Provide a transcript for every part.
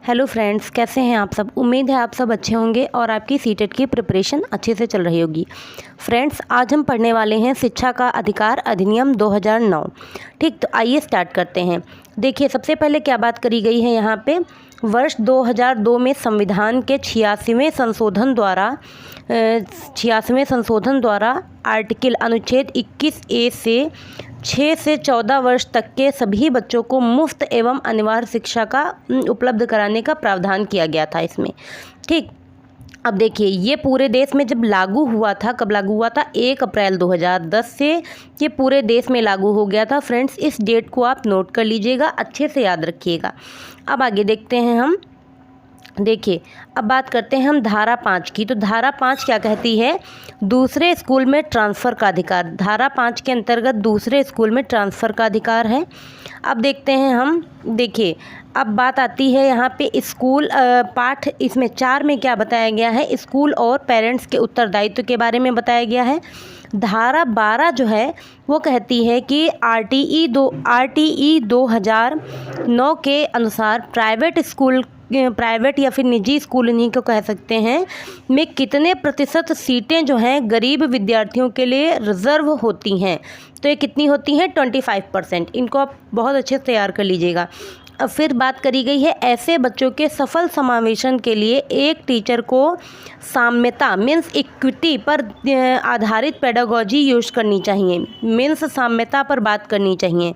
Hello friends, कैसे हैं आप सब। उम्मीद है आप सब अच्छे होंगे और आपकी सीटेट की प्रिपरेशन अच्छे से चल रही होगी। फ्रेंड्स, आज हम पढ़ने वाले हैं शिक्षा का अधिकार अधिनियम 2009। ठीक, तो आइए स्टार्ट करते हैं। देखिए, सबसे पहले क्या बात करी गई है यहाँ पे, वर्ष 2002 में संविधान के 86वें संशोधन द्वारा आर्टिकल अनुच्छेद 21A से 6 से 14 वर्ष तक के सभी बच्चों को मुफ्त एवं अनिवार्य शिक्षा का उपलब्ध कराने का प्रावधान किया गया था इसमें। ठीक, अब देखिए, ये पूरे देश में जब लागू हुआ था, कब लागू हुआ था, 1 अप्रैल 2010 से ये पूरे देश में लागू हो गया था। फ्रेंड्स, इस डेट को आप नोट कर लीजिएगा, अच्छे से याद रखिएगा। अब आगे देखते हैं हम। देखिए, अब बात करते हैं हम धारा 5 की। तो धारा 5 क्या कहती है, दूसरे स्कूल में ट्रांसफ़र का अधिकार। धारा 5 के अंतर्गत दूसरे स्कूल में ट्रांसफ़र का अधिकार है। अब देखते हैं हम। देखिए, अब बात आती है यहाँ पे स्कूल पाठ, इसमें 4 में क्या बताया गया है, स्कूल और पेरेंट्स के उत्तरदायित्व के बारे में बताया गया है। धारा 12 जो है वो कहती है कि RTE 2009 के अनुसार प्राइवेट या फिर निजी स्कूल इन्हीं को कह सकते हैं में कितने प्रतिशत सीटें जो हैं गरीब विद्यार्थियों के लिए रिज़र्व होती हैं। तो ये कितनी होती हैं, 25%। इनको आप बहुत अच्छे से तैयार कर लीजिएगा। अब फिर बात करी गई है, ऐसे बच्चों के सफल समावेशन के लिए एक टीचर को साम्यता मीन्स इक्विटी पर आधारित पेडागोजी यूज करनी चाहिए। मीन्स साम्यता पर बात करनी चाहिए।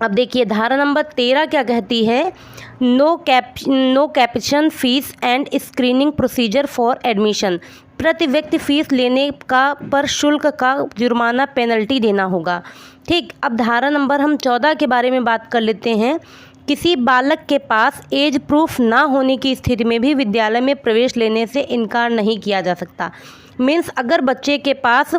अब देखिए, धारा नंबर 13 क्या कहती है, no capitation fees and screening procedure for admission. प्रति व्यक्ति फीस लेने का पर शुल्क का जुर्माना पेनल्टी देना होगा। ठीक, अब धारा नंबर हम 14 के बारे में बात कर लेते हैं। किसी बालक के पास एज प्रूफ ना होने की स्थिति में भी विद्यालय में प्रवेश लेने से इनकार नहीं किया जा सकता। मीन्स अगर बच्चे के पास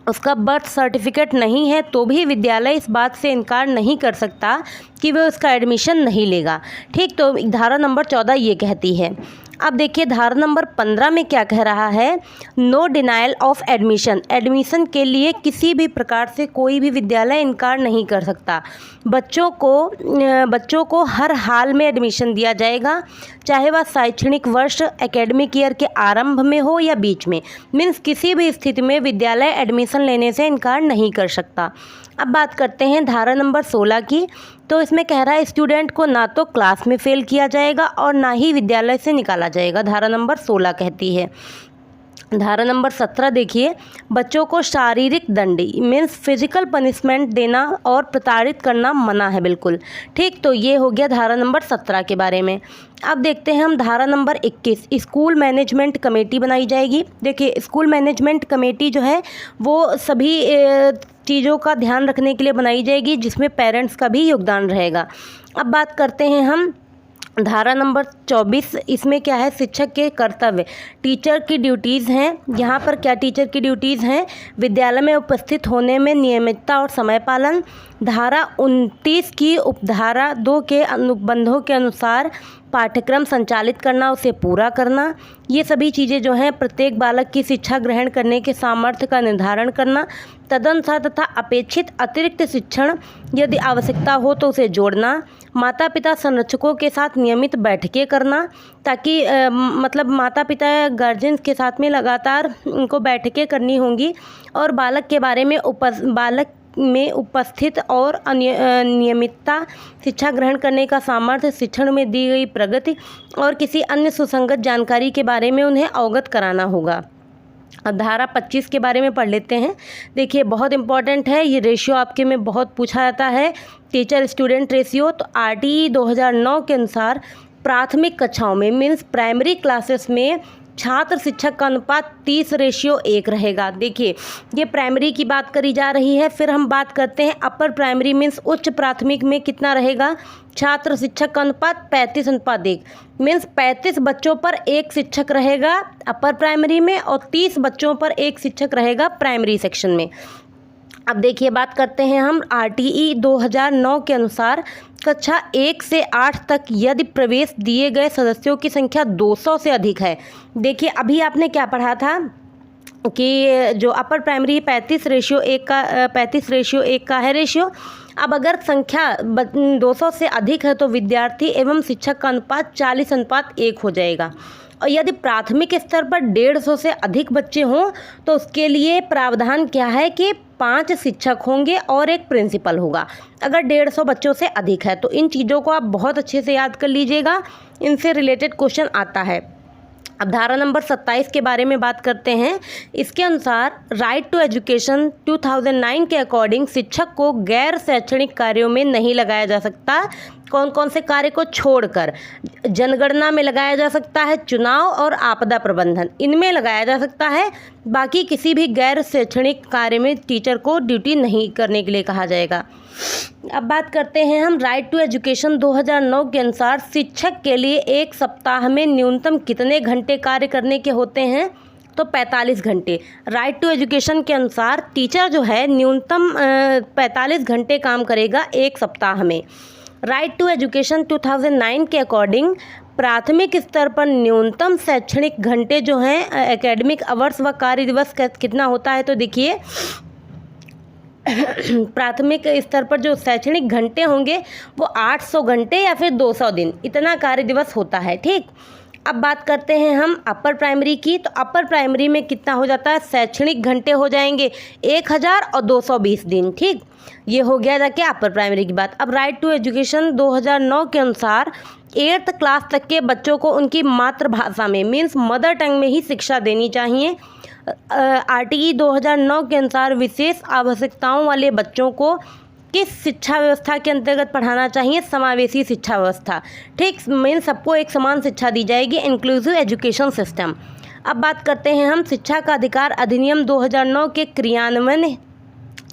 उसका बर्थ सर्टिफिकेट नहीं है तो भी विद्यालय इस बात से इनकार नहीं कर सकता कि वह उसका एडमिशन नहीं लेगा। ठीक, तो धारा नंबर 14 ये कहती है। अब देखिए, धारा नंबर 15 में क्या कह रहा है, no denial of admission. Admission के लिए किसी भी प्रकार से कोई भी विद्यालय इनकार नहीं कर सकता। बच्चों को हर हाल में एडमिशन दिया जाएगा, चाहे वह शैक्षणिक वर्ष एकेडमिक ईयर के आरंभ में हो या बीच में। मीन्स किसी भी स्थिति में विद्यालय एडमिशन लेने से इनकार नहीं कर सकता। अब बात करते हैं धारा नंबर 16 की। तो इसमें कह रहा है, स्टूडेंट को ना तो क्लास में फेल किया जाएगा और ना ही विद्यालय से निकाला जाएगा। धारा नंबर 16 कहती है। धारा नंबर 17 देखिए, बच्चों को शारीरिक दंड मीन्स फिजिकल पनिशमेंट देना और प्रताड़ित करना मना है बिल्कुल। ठीक, तो ये हो गया धारा नंबर 17 के बारे में। अब देखते हैं हम धारा नंबर 21, स्कूल मैनेजमेंट कमेटी बनाई जाएगी। देखिए, स्कूल मैनेजमेंट कमेटी जो है वो सभी चीज़ों का ध्यान रखने के लिए बनाई जाएगी, जिसमें पेरेंट्स का भी योगदान रहेगा। अब बात करते हैं हम धारा नंबर 24। इसमें क्या है, शिक्षक के कर्तव्य, टीचर की ड्यूटीज़ हैं। यहाँ पर क्या टीचर की ड्यूटीज़ हैं, विद्यालय में उपस्थित होने में नियमितता और समय पालन। धारा 29 की उपधारा 2 के अनुबंधों के अनुसार पाठ्यक्रम संचालित करना, उसे पूरा करना। ये सभी चीज़ें जो हैं प्रत्येक बालक की शिक्षा ग्रहण करने के सामर्थ्य का निर्धारण करना, तदनुसार तथा अपेक्षित अतिरिक्त शिक्षण यदि आवश्यकता हो तो उसे जोड़ना। माता पिता संरक्षकों के साथ नियमित बैठकें करना, ताकि मतलब माता पिता गार्जियंस के साथ में लगातार उनको बैठकें करनी होंगी और बालक के बारे में बालक में उपस्थित और नियमितता, शिक्षा ग्रहण करने का सामर्थ्य, शिक्षण में दी गई प्रगति और किसी अन्य सुसंगत जानकारी के बारे में उन्हें अवगत कराना होगा। अब धारा 25 के बारे में पढ़ लेते हैं। देखिए, बहुत इंपॉर्टेंट है ये रेशियो, आपके में बहुत पूछा जाता है, टीचर स्टूडेंट रेशियो। तो RTE 2009 के अनुसार प्राथमिक कक्षाओं में मीन्स प्राइमरी क्लासेस में छात्र शिक्षक का अनुपात 30:1 रहेगा। देखिए, ये प्राइमरी की बात करी जा रही है। फिर हम बात करते हैं अपर प्राइमरी मीन्स उच्च प्राथमिक में कितना रहेगा, छात्र शिक्षक का अनुपात 35:1 मीन्स 35 बच्चों पर एक शिक्षक रहेगा अपर प्राइमरी में और 30 बच्चों पर एक शिक्षक रहेगा प्राइमरी सेक्शन में। अब देखिए, बात करते हैं हम RTE 2009 के अनुसार कक्षा 1 से 8 तक यदि प्रवेश दिए गए सदस्यों की संख्या 200 से अधिक है। देखिए, अभी आपने क्या पढ़ा था कि जो अपर प्राइमरी 35:1 का है रेशियो, अब अगर संख्या 200 से अधिक है तो विद्यार्थी एवं शिक्षक का अनुपात 40:1 हो जाएगा। और यदि प्राथमिक स्तर पर 150 से अधिक बच्चे हों तो उसके लिए प्रावधान क्या है कि 5 शिक्षक होंगे और एक प्रिंसिपल होगा, अगर 150 बच्चों से अधिक है। तो इन चीज़ों को आप बहुत अच्छे से याद कर लीजिएगा, इनसे रिलेटेड क्वेश्चन आता है। अब धारा नंबर 27 के बारे में बात करते हैं। इसके अनुसार राइट टू एजुकेशन 2009 के अकॉर्डिंग शिक्षक को गैर शैक्षणिक कार्यों में नहीं लगाया जा सकता। कौन कौन से कार्य को छोड़कर? जनगणना में लगाया जा सकता है, चुनाव और आपदा प्रबंधन इनमें लगाया जा सकता है। बाकी किसी भी गैर शैक्षणिक कार्य में टीचर को ड्यूटी नहीं करने के लिए कहा जाएगा। अब बात करते हैं हम राइट टू एजुकेशन 2009 के अनुसार शिक्षक के लिए एक सप्ताह में न्यूनतम कितने घंटे कार्य करने के होते हैं? तो 45 घंटे। राइट टू एजुकेशन के अनुसार टीचर जो है न्यूनतम 45 घंटे काम करेगा एक सप्ताह में। राइट टू एजुकेशन 2009 के अकॉर्डिंग प्राथमिक स्तर पर न्यूनतम शैक्षणिक घंटे जो हैं एकेडमिक आवर्स व कार्य दिवस कितना होता है? तो देखिए प्राथमिक स्तर पर जो शैक्षणिक घंटे होंगे वो 800 घंटे या फिर 200 दिन, इतना कार्य दिवस होता है। ठीक, अब बात करते हैं हम अपर प्राइमरी की। तो अपर प्राइमरी में कितना हो जाता है? शैक्षणिक घंटे हो जाएंगे 1000 और 220 दिन। ठीक, ये हो गया जाके अपर प्राइमरी की बात। अब राइट टू एजुकेशन 2009 के अनुसार 8th क्लास तक के बच्चों को उनकी मातृभाषा में मीन्स मदर टंग में ही शिक्षा देनी चाहिए। RTE 2009 के अनुसार विशेष आवश्यकताओं वाले बच्चों को किस शिक्षा व्यवस्था के अंतर्गत पढ़ाना चाहिए? समावेशी शिक्षा व्यवस्था। ठीक, मीन सबको एक समान शिक्षा दी जाएगी, इंक्लूसिव एजुकेशन सिस्टम। अब बात करते हैं हम शिक्षा का अधिकार अधिनियम 2009 के क्रियान्वयन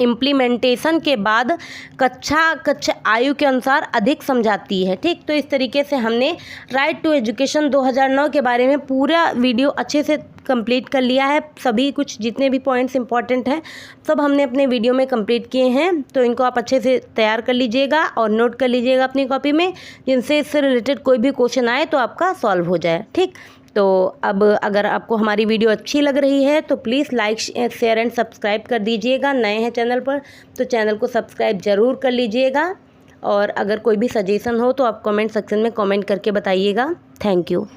इम्प्लीमेंटेशन के बाद कक्षा आयु के अनुसार अधिक समझाती है। ठीक, तो इस तरीके से हमने राइट टू एजुकेशन 2009 के बारे में पूरा वीडियो अच्छे से कंप्लीट कर लिया है। सभी कुछ जितने भी पॉइंट्स इंपॉर्टेंट हैं सब हमने अपने वीडियो में कंप्लीट किए हैं। तो इनको आप अच्छे से तैयार कर लीजिएगा और नोट कर लीजिएगा अपनी कॉपी में, जिनसे इससे रिलेटेड कोई भी क्वेश्चन आए तो आपका सॉल्व हो जाए। ठीक, तो अब अगर आपको हमारी वीडियो अच्छी लग रही है तो please like share and subscribe कर दीजिएगा। नए हैं चैनल पर तो चैनल को सब्सक्राइब ज़रूर कर लीजिएगा। और अगर कोई भी सजेशन हो तो आप कमेंट सेक्शन में कमेंट करके बताइएगा। Thank you.